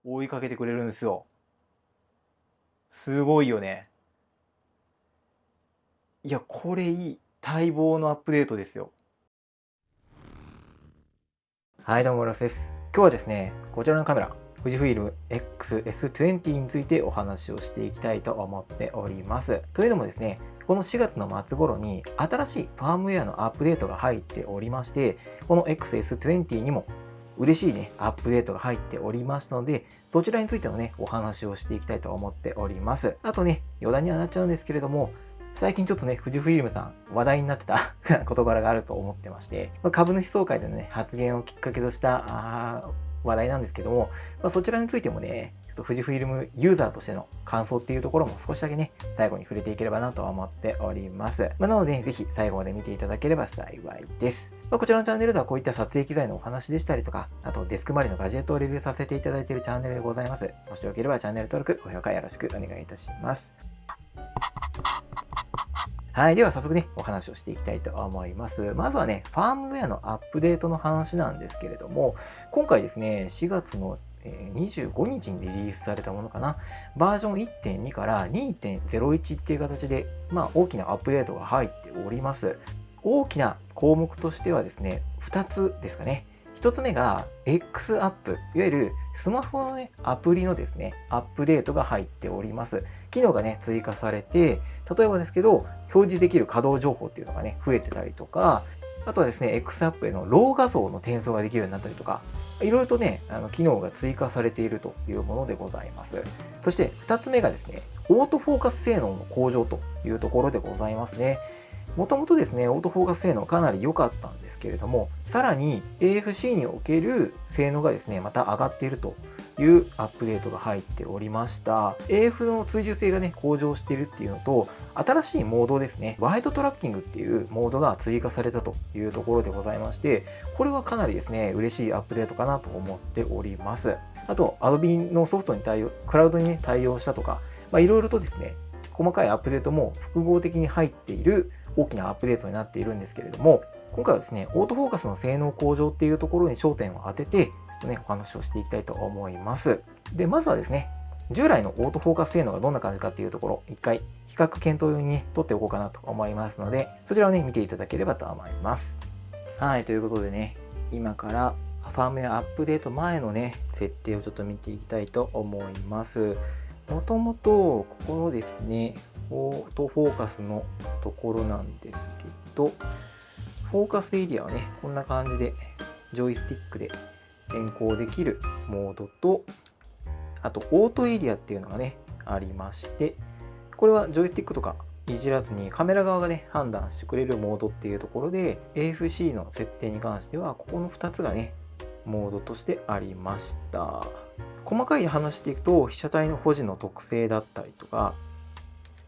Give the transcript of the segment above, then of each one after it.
追いかけてくれるんですよ。すごいよね。いや、これいい。待望のアップデートですよ。はい、どうも、村瀬です。今日はですね、こちらのカメラ、富士フイルム XS20 についてお話をしていきたいと思っております。というのもですね、この4月の末頃に新しいファームウェアのアップデートが入っておりまして、この XS20 にも嬉しいね、アップデートが入っておりましたので、そちらについてのね、お話をしていきたいと思っております。あとね、余談にはなっちゃうんですけれども、最近ちょっとね、富士フイルムさん話題になってた事柄があると思ってまして、株主総会でのね、発言をきっかけとした話題なんですけども、そちらについてもね、ちょっと富士フイルムユーザーとしての感想っていうところも少しだけね、最後に触れていければなと思っております。なので、ぜひ最後まで見ていただければ幸いです。こちらのチャンネルではこういった撮影機材のお話でしたりとか、あとデスク周りのガジェットをレビューさせていただいているチャンネルでございます。もしよければチャンネル登録、高評価よろしくお願いいたします。はい。では早速ね、お話をしていきたいと思います。まずはね、ファームウェアのアップデートの話なんですけれども、今回ですね、4月の25日にリリースされたものかな。バージョン 1.2 から2.01 っていう形で、大きなアップデートが入っております。大きな項目としてはですね、2つですかね。1つ目が X アップ、いわゆるスマホのね、アプリのですね、アップデートが入っております。機能がね、追加されて、例えばですけど、表示できる稼働情報っていうのがね、増えてたりとか、あとはですね、X アップへのロー画像の転送ができるようになったりとか、いろいろとね、機能が追加されているというものでございます。そして2つ目がですね、オートフォーカス性能の向上というところでございますね。もともとですね、オートフォーカス性能かなり良かったんですけれども、さらに AFC における性能がですね、また上がっているというアップデートが入っておりました。AF の追従性がね、向上しているっていうのと、新しいモードですね、ワイドトラッキングっていうモードが追加されたというところでございまして、これはかなりですね、嬉しいアップデートかなと思っております。あと、Adobe のソフトに対応、クラウドに、ね、対応したとか、いろいろとですね、細かいアップデートも複合的に入っている大きなアップデートになっているんですけれども、今回はですね、オートフォーカスの性能向上っていうところに焦点を当てて、ちょっとね、お話をしていきたいと思います。で、まずはですね、従来のオートフォーカス性能がどんな感じかっていうところ、一回比較検討用にね、取っておこうかなと思いますので、そちらをね、見ていただければと思います。はい、ということでね、今からファームウェアアップデート前のね、設定をちょっと見ていきたいと思います。もともと、ここのですね、オートフォーカスのところなんですけど、フォーカスエリアはね、こんな感じで、ジョイスティックで変更できるモードと、あと、オートエリアっていうのがね、ありまして、これはジョイスティックとかいじらずにカメラ側がね、判断してくれるモードっていうところで、AFC の設定に関しては、ここの2つがね、モードとしてありました。細かい話していくと、被写体の保持の特性だったりとか、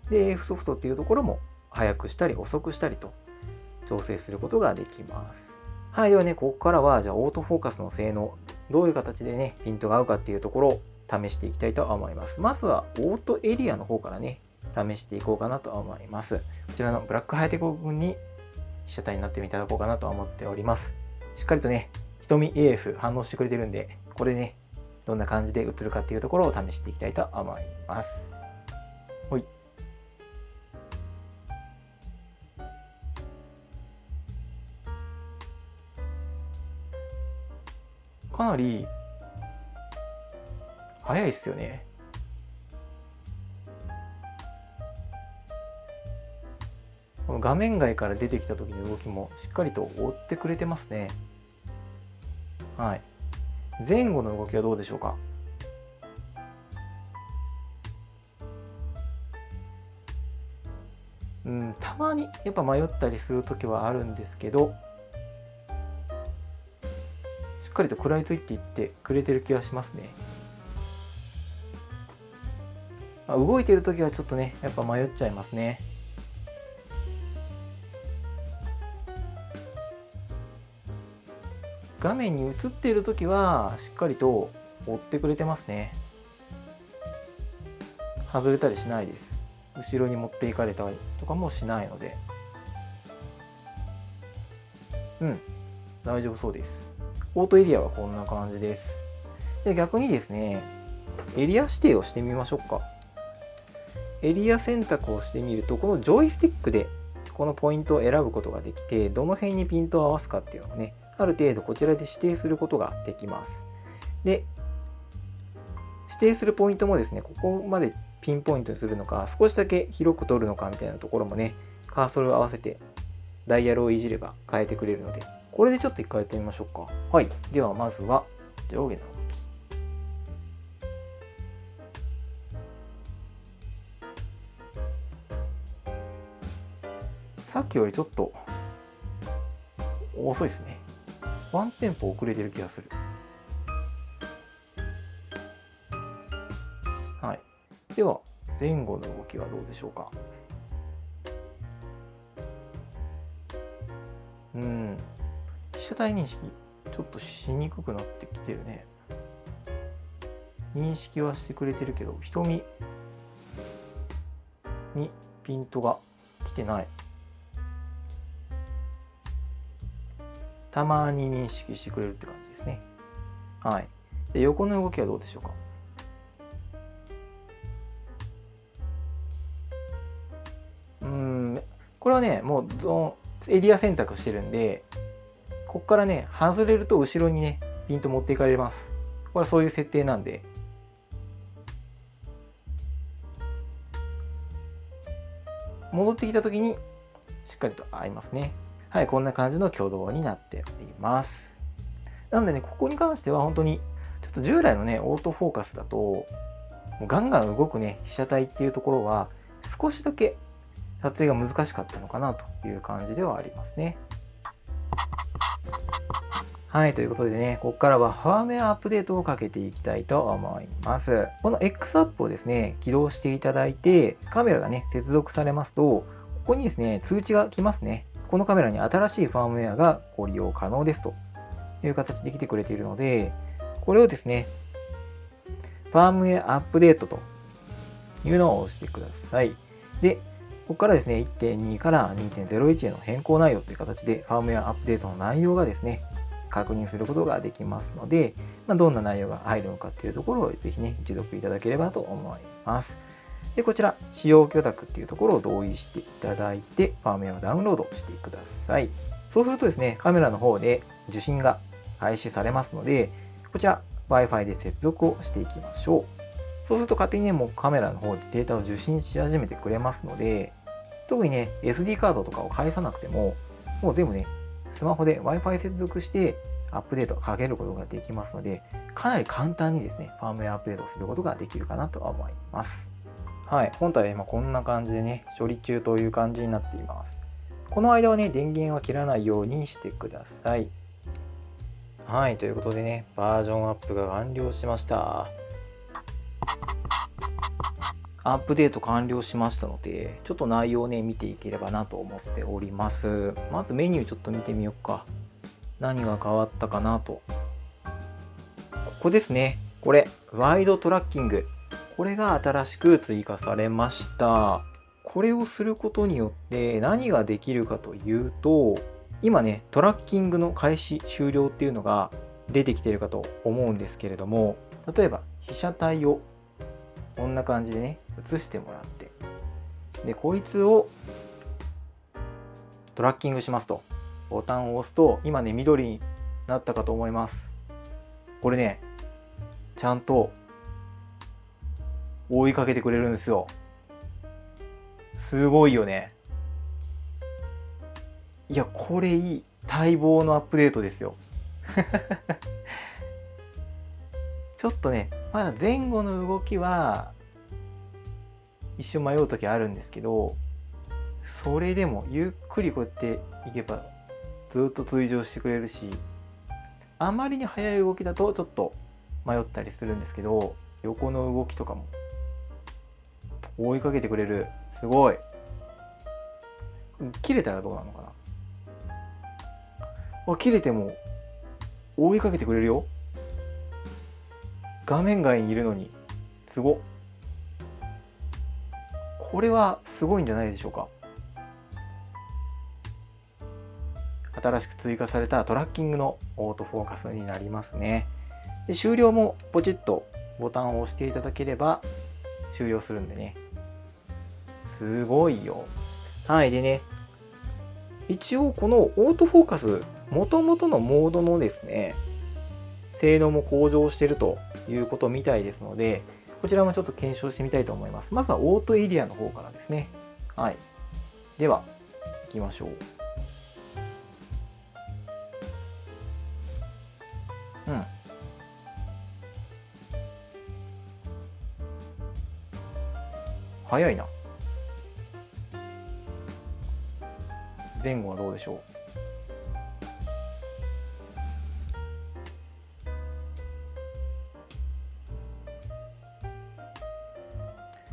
で、AF ソフトっていうところも速くしたり遅くしたりと調整することができます。はい、ではね、ここからは、じゃあオートフォーカスの性能、どういう形でね、ピントが合うかっていうところを試していきたいと思います。まずは、オートエリアの方からね、試していこうかなと思います。こちらのブラックハイテク部分に被写体になっていただこうかなと思っております。しっかりとね、瞳 AF 反応してくれてるんで、これね、どんな感じで映るかっていうところを試していきたいと思います。ほい。かなり早いですよね。この画面外から出てきた時の動きもしっかりと追ってくれてますね。はい。前後の動きはどうでしょうか。たまにやっぱ迷ったりする時はあるんですけど、しっかりと食らいついていってくれてる気がしますね。動いてる時はちょっとね、やっぱ迷っちゃいますね。画面に映っている時はしっかりと追ってくれてますね。外れたりしないです。後ろに持っていかれたりとかもしないので、大丈夫そうです。オートエリアはこんな感じです。で、逆にですね、エリア指定をしてみましょうか。エリア選択をしてみると、このジョイスティックでこのポイントを選ぶことができて、どの辺にピントを合わすかっていうのをね、ある程度こちらで指定することができます。で、指定するポイントもですね、ここまでピンポイントにするのか、少しだけ広く取るのかみたいなところもね、カーソルを合わせてダイヤルをいじれば変えてくれるので、これでちょっと一回やってみましょうか。はい。ではまずは上下の動き。さっきよりちょっと遅いですね。ワンテンポ遅れてる気がする。はい。では、前後の動きはどうでしょうか。被写体認識、ちょっとしにくくなってきてるね。認識はしてくれてるけど、瞳にピントが来てない。たまに認識してくれるって感じですね。はい。で、横の動きはどうでしょうか。これはね、もうエリア選択してるんで、ここからね、外れると後ろにね、ピント持っていかれます。これはそういう設定なんで。戻ってきた時にしっかりと合いますね。はい、こんな感じの挙動になっております。なのでね、ここに関しては本当に、ちょっと従来のね、オートフォーカスだと、もうガンガン動くね、被写体っていうところは、少しだけ撮影が難しかったのかなという感じではありますね。はい、ということでね、ここからはファームウェアアップデートをかけていきたいと思います。この X アップをですね、起動していただいて、カメラがね、接続されますと、ここにですね、通知が来ますね。このカメラに新しいファームウェアがご利用可能ですという形で来てくれているので、これをですね、ファームウェアアップデートというのを押してください。で、ここからですね、1.2 から 2.01 への変更内容という形で、ファームウェアアップデートの内容がですね、確認することができますので、どんな内容が入るのかっていうところをぜひね、一読いただければと思います。で、こちら、使用許諾っていうところを同意していただいて、ファームウェアをダウンロードしてください。そうするとですね、カメラの方で受信が開始されますので、こちら、Wi-Fi で接続をしていきましょう。そうすると勝手にね、もうカメラの方でデータを受信し始めてくれますので、特にね、SD カードとかを返さなくても、もう全部ね、スマホで Wi-Fi 接続してアップデートをかけることができますので、かなり簡単にですね、ファームウェアアップデートすることができるかなと思います。はい、本体は今こんな感じでね、処理中という感じになっています。この間はね、電源は切らないようにしてください。はい、ということでね、バージョンアップが完了しました。アップデート完了しましたので、ちょっと内容をね、見ていければなと思っております。まずメニューちょっと見てみようか。何が変わったかなと。ここですね。これ、ワイドトラッキング。これが新しく追加されました。これをすることによって何ができるかというと、今ね、トラッキングの開始終了っていうのが出てきているかと思うんですけれども、例えば被写体をこんな感じでね、映してもらって、で、こいつをトラッキングしますと、ボタンを押すと、今ね、緑になったかと思います。これね、ちゃんと追いかけてくれるんですよ。すごいよね。いや、これいい。待望のアップデートですよ。ちょっとね、まだ前後の動きは一瞬迷う時あるんですけど、それでもゆっくりこうやっていけばずっと追従してくれるし、あまりに速い動きだとちょっと迷ったりするんですけど、横の動きとかも追いかけてくれる。すごい。切れたらどうなのかな。切れても追いかけてくれるよ。画面外にいるのに。すごっ。これはすごいんじゃないでしょうか。新しく追加されたトラッキングのオートフォーカスになりますね。で、終了もポチッとボタンを押していただければ終了するんでね。すごいよ。はい。でね、一応このオートフォーカス、元々のモードのですね、性能も向上しているということみたいですので、こちらもちょっと検証してみたいと思います。まずはオートエリアの方からですね。はい。では、行きましょう。うん。早いな。前後はどうでしょう。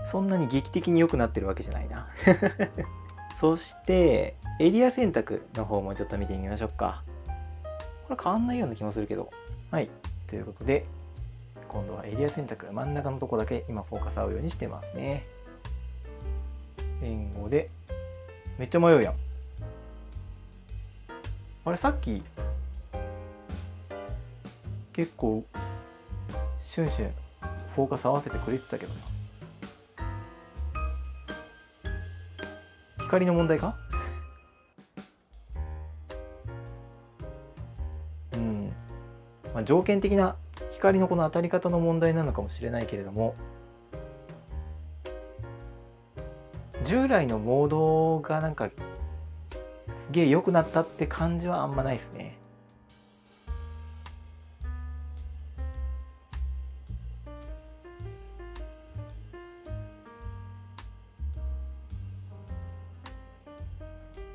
そんなに劇的に良くなってるわけじゃないな。そしてエリア選択の方もちょっと見てみましょうか。これ変わんないような気もするけど。はい。ということで、今度はエリア選択、真ん中のとこだけ今フォーカス合うようにしてますね。前後で、めっちゃ迷うやん。あれ、さっき、結構、シュンシュン、フォーカス合わせてくれてたけどな。光の問題か？まあ、条件的な光のこの当たり方の問題なのかもしれないけれども、従来のモードがなんかすげえ良くなったって感じはあんまないですね。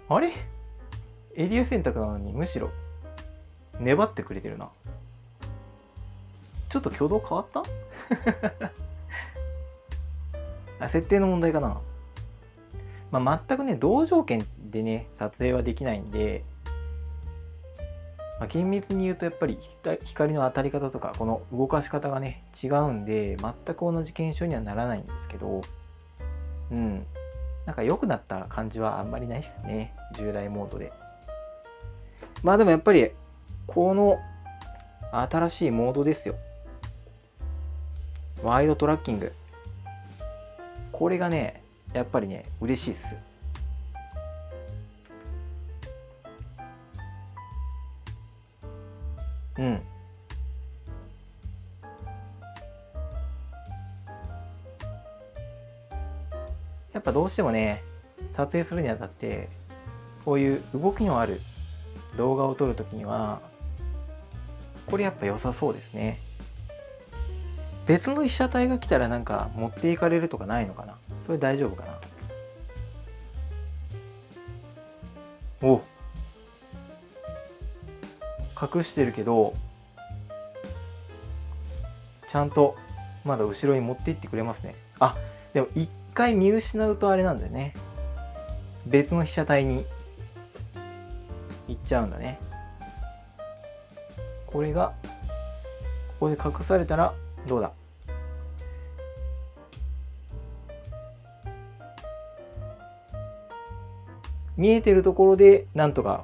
あれ？エリア選択なのにむしろ粘ってくれてるな。ちょっと挙動変わったあ、設定の問題かな。まあ、全くね、同条件でね、撮影はできないんで、まあ、厳密に言うとやっぱり光の当たり方とか、この動かし方がね、違うんで、全く同じ検証にはならないんですけど、なんか良くなった感じはあんまりないですね。従来モードで。まあでもやっぱり、この新しいモードですよ。ワイドトラッキング。これがね、やっぱりね、嬉しいっす。やっぱどうしてもね、撮影するにあたって、こういう動きのある動画を撮るときには、これやっぱ良さそうですね。別の被写体が来たらなんか持っていかれるとかないのかな？それ大丈夫かな？お、隠してるけど、ちゃんとまだ後ろに持っていってくれますね。あ、でも一回見失うとあれなんだよね。別の被写体に行っちゃうんだね。これがここで隠されたらどうだ？見えてるところでなんとか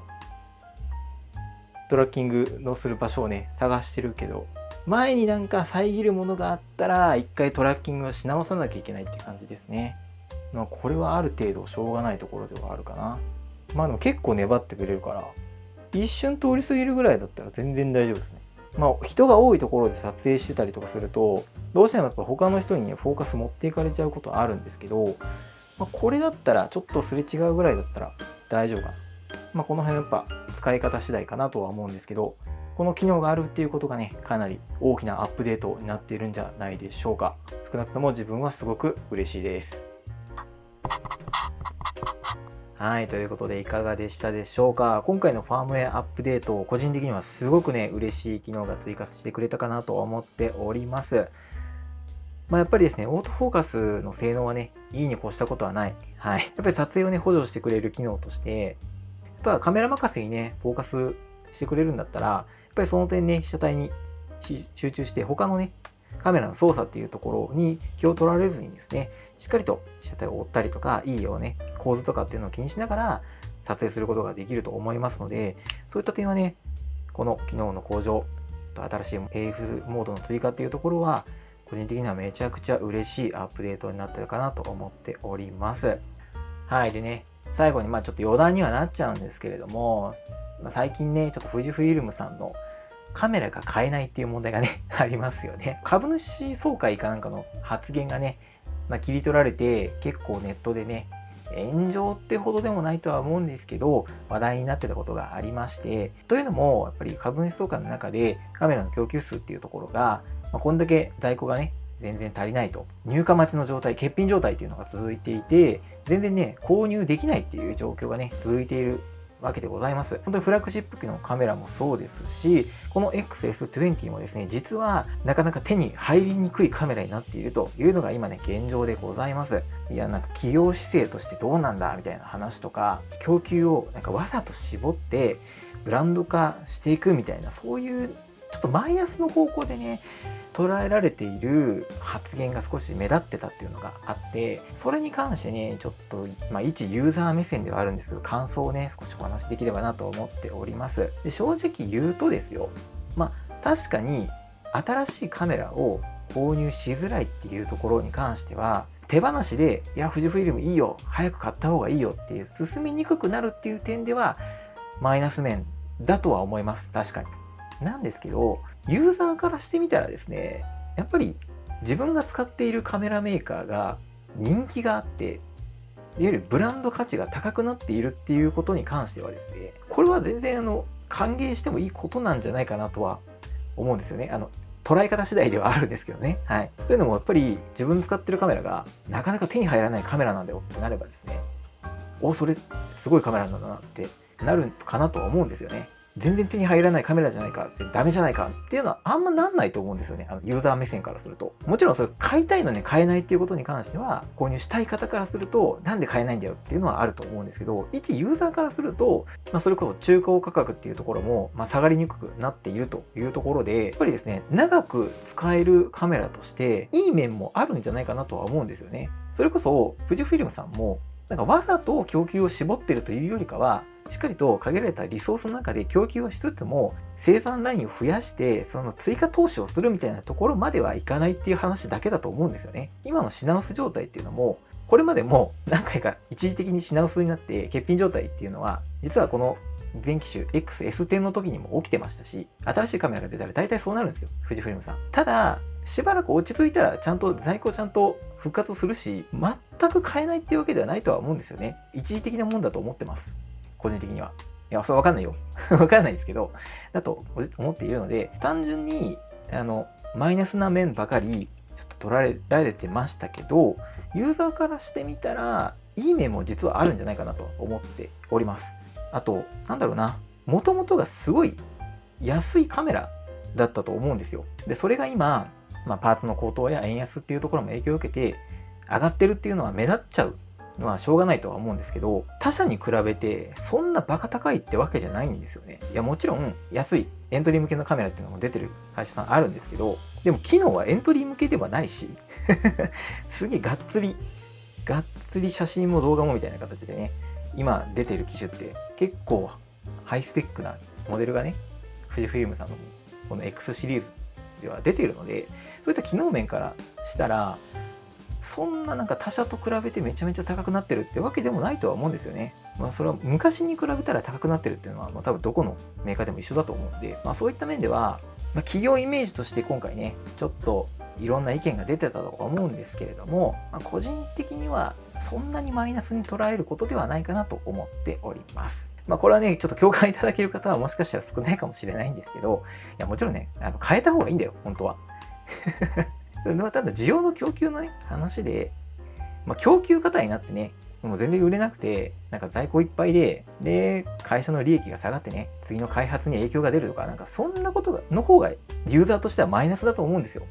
トラッキングのする場所をね探してるけど、前になんか遮るものがあったら一回トラッキングをし直さなきゃいけないって感じですね。まあこれはある程度しょうがないところではあるかな。まあでも結構粘ってくれるから、一瞬通り過ぎるぐらいだったら全然大丈夫ですね。まあ人が多いところで撮影してたりとかすると、どうしてもやっぱ他の人にねフォーカス持っていかれちゃうことあるんですけど、まあ、これだったらちょっとすれ違うぐらいだったら大丈夫かな。まあこの辺やっぱ使い方次第かなとは思うんですけど、この機能があるっていうことがね、かなり大きなアップデートになっているんじゃないでしょうか。少なくとも自分はすごく嬉しいです。はい、ということでいかがでしたでしょうか。今回のファームウェアアップデート、個人的にはすごくね、嬉しい機能が追加してくれたかなと思っております。まあ、やっぱりですね、オートフォーカスの性能はね、いいに越したことはない。はい。やっぱり撮影をね、補助してくれる機能として、やっぱカメラ任せにね、フォーカスしてくれるんだったら、やっぱりその点ね、被写体に集中して、他のね、カメラの操作っていうところに気を取られずにですね、しっかりと被写体を追ったりとか、いいよね、構図とかっていうのを気にしながら撮影することができると思いますので、そういった点はね、この機能の向上と新しい AF モードの追加っていうところは、個人的にはめちゃくちゃ嬉しいアップデートになってるかなと思っております。はい。でね、最後にちょっと余談にはなっちゃうんですけれども、最近ね、ちょっと富士フイルムさんのカメラが買えないっていう問題がね、ありますよね。株主総会かなんかの発言がね、切り取られて、結構ネットでね、炎上ってほどでもないとは思うんですけど、話題になってたことがありまして、というのも、やっぱり株主総会の中でカメラの供給数っていうところが、こんだけ在庫がね、全然足りないと。入荷待ちの状態、欠品状態っていうのが続いていて、全然ね、購入できないっていう状況がね、続いているわけでございます。本当にフラッグシップ機のカメラもそうですし、この XS20 もですね、実はなかなか手に入りにくいカメラになっているというのが今ね、現状でございます。いや、なんか企業姿勢としてどうなんだみたいな話とか、供給をなんかわざと絞ってブランド化していくみたいな、そういうちょっとマイナスの方向でね、捉えられている発言が少し目立ってたっていうのがあって、それに関してね、ちょっと、一ユーザー目線ではあるんですけど、感想をね、少しお話しできればなと思っております。で、正直言うとですよ、確かに新しいカメラを購入しづらいっていうところに関しては、手放しで、いや、富士フイルムいいよ、早く買った方がいいよっていう、進みにくくなるっていう点では、マイナス面だとは思います。確かに。なんですけど、ユーザーからしてみたらですね、やっぱり自分が使っているカメラメーカーが人気があって、いわゆるブランド価値が高くなっているっていうことに関してはですね、これは全然歓迎してもいいことなんじゃないかなとは思うんですよね。捉え方次第ではあるんですけどね。はい。というのもやっぱり自分の使ってるカメラがなかなか手に入らないカメラなんだよってなればですね、それすごいカメラなんだなってなるかなとは思うんですよね。全然手に入らないカメラじゃないか、ダメじゃないかっていうのはあんまなんないと思うんですよね。ユーザー目線からすると。もちろんそれ買いたいのに買えないっていうことに関しては、購入したい方からすると、なんで買えないんだよっていうのはあると思うんですけど、一ユーザーからすると、それこそ中古価格っていうところも、下がりにくくなっているというところで、やっぱりですね、長く使えるカメラとして、いい面もあるんじゃないかなとは思うんですよね。それこそ、富士フイルムさんも、なんかわざと供給を絞ってるというよりかは、しっかりと限られたリソースの中で供給をしつつも生産ラインを増やしてその追加投資をするみたいなところまではいかないっていう話だけだと思うんですよね。今の品薄状態っていうのもこれまでも何回か一時的に品薄になって欠品状態っていうのは実はこの前機種 XS10 の時にも起きてましたし、新しいカメラが出たら大体そうなるんですよ、富士フイルムさん。ただしばらく落ち着いたら在庫ちゃんと復活するし、全く買えないっていうわけではないとは思うんですよね。一時的なもんだと思ってます、個人的には。いや、それわかんないよ。わかんないですけど、だと思っているので、単純に、マイナスな面ばかり、ちょっと取られてましたけど、ユーザーからしてみたら、いい面も実はあるんじゃないかなと思っております。あと、もともとがすごい安いカメラだったと思うんですよ。で、それが今、パーツの高騰や円安っていうところも影響を受けて、上がってるっていうのは目立っちゃうのはしょうがないとは思うんですけど、他社に比べてそんなバカ高いってわけじゃないんですよね。いや、もちろん安いエントリー向けのカメラっていうのも出てる会社さんあるんですけど、でも機能はエントリー向けではないしすげえがっつり写真も動画もみたいな形でね、今出てる機種って結構ハイスペックなモデルがね、富士フイルムさんのこの X シリーズでは出ているので、そういった機能面からしたらそんな他社と比べてめちゃめちゃ高くなってるってわけでもないとは思うんですよね。それは昔に比べたら高くなってるっていうのは、多分どこのメーカーでも一緒だと思うんで、そういった面では、企業イメージとして今回ね、ちょっといろんな意見が出てたと思うんですけれども、個人的にはそんなにマイナスに捉えることではないかなと思っております。これはね、ちょっと共感いただける方はもしかしたら少ないかもしれないんですけど、いや、もちろんね、変えた方がいいんだよ、本当は。ただ需要の供給のね、話で、供給過多になってね、もう全然売れなくて、在庫いっぱいで、会社の利益が下がってね、次の開発に影響が出るとか、そんなことの方がユーザーとしてはマイナスだと思うんですよ。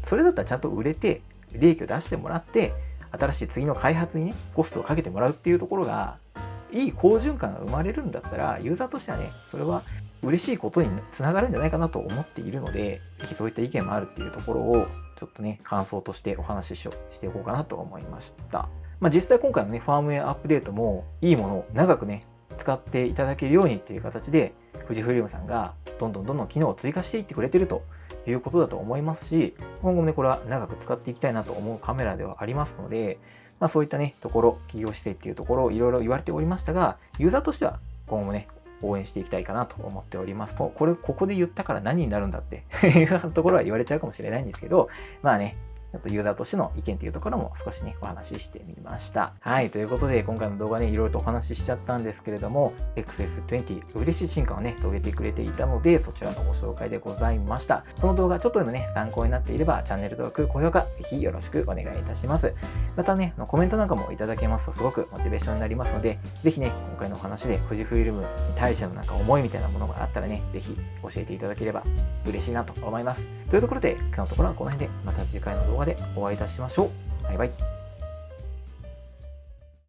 それだったらちゃんと売れて、利益を出してもらって、新しい次の開発にね、コストをかけてもらうっていうところが、いい好循環が生まれるんだったら、ユーザーとしてはね、それは嬉しいことにつながるんじゃないかなと思っているので、ぜひそういった意見もあるっていうところを、ちょっとね、感想としてお話ししていこうかなと思いました。実際今回のね、ファームウェアアップデートも、いいものを長くね、使っていただけるようにっていう形で、富士フイルムさんがどんどん機能を追加していってくれてるということだと思いますし、今後もね、これは長く使っていきたいなと思うカメラではありますので、そういったね、ところ、企業姿勢っていうところをいろいろ言われておりましたが、ユーザーとしては今後もね、応援していきたいかなと思っております。ここで言ったから何になるんだっていうところは言われちゃうかもしれないんですけど、ちょっとユーザーとしての意見というところも少しね、お話ししてみました。はい、ということで今回の動画ね、いろいろとお話ししちゃったんですけれども、XS20 嬉しい進化をね、遂げてくれていたので、そちらのご紹介でございました。この動画ちょっとでもね、参考になっていれば、チャンネル登録、高評価、ぜひよろしくお願いいたします。またね、コメントなんかもいただけますとすごくモチベーションになりますので、ぜひね、今回のお話で富士フイルムに対してのなんか思いみたいなものがあったらね、ぜひ教えていただければ嬉しいなと思います。というところで、今日のところはこの辺で、また次回の動画でお会いいたしましょう。バイバイ。